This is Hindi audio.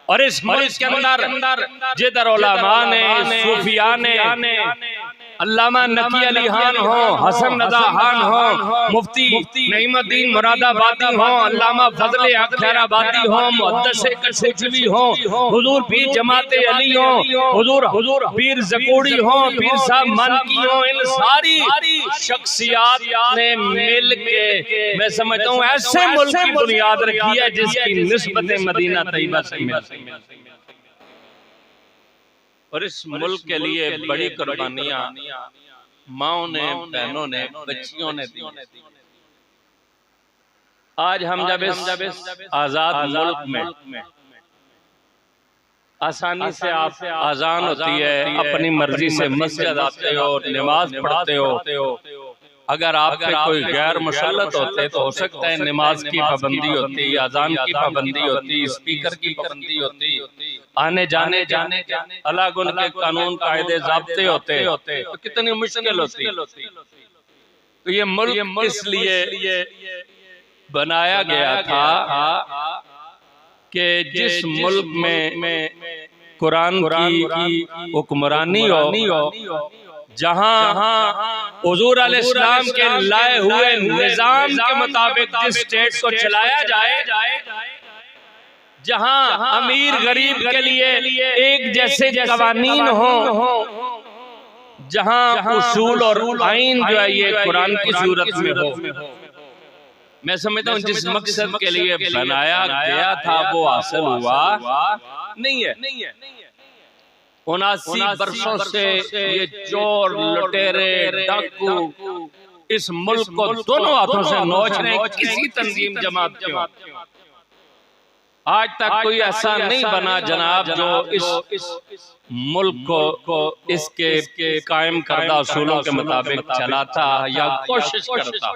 और इस मुल्क के अंदर जिधर उलमा ने, सूफिया ने, अल्लामा नकी अली खान हो, हसन रजा खान हो, मुफ्ती नईमुद्दीन मुरादाबादी हो, अल्लामा फजले हक खैराबादी हो, मुहद्दिस कशमीरी हो, हुजूर पीर जमात अली हो, हुजूर पीर जकोड़ी हो, पीर साहब मानकी हो, इन सारी शख्सियात ने मिल के मैं समझता हूँ ऐसे मुल्क की बुनियाद रखी है जिसकी निस्बत मदीना तैयबा से मिलती है। और इस मुल्क के लिए बड़ी कुर्बानियां माओ ने, बहनों ने, बच्चियों ने दी। आज हम जब इस आजाद मुल्क में आसानी से आप आजान होती है, अपनी मर्जी से मस्जिद आते हो, नमाज पढ़ते हो, अगर आप पे कोई गैर मुसल्लत होते तो हो सकता है नमाज की पाबंदी होती, अजान की पाबंदी होती, स्पीकर की पाबंदी होती, आने जाने अलग उनके कानून कायदे ज़ाब्ते होते तो कितनी मुश्किल होती। तो ये मुल्क इसलिए बनाया गया था कि जिस मुल्क में कुरान की हुक्मरानी हो, जहाँ हुजूर अलैहिस्सलाम के लाए हुए निजाम के मुताबिक जिस स्टेट को चलाया जाए, जहाँ अमीर गरीब के लिए एक जैसे कवानीन हो, जहाँ उसूल और आइन जो है ये कुरान की सूरत में हो। मैं समझता हूँ जिस मकसद के लिए बनाया गया था वो हासिल हुआ नहीं है। 79 वर्षों से ये चोर, लुटेरे, डाकू इस मुल्क को दोनों हाथों से नोच रहे हैं, किसी तंजीम जमात के। आज तक कोई ऐसा नहीं बना जनाब जो इस मुल्क को इसके कायम करदा उसूलों के मुताबिक चलाता या कोशिश करता।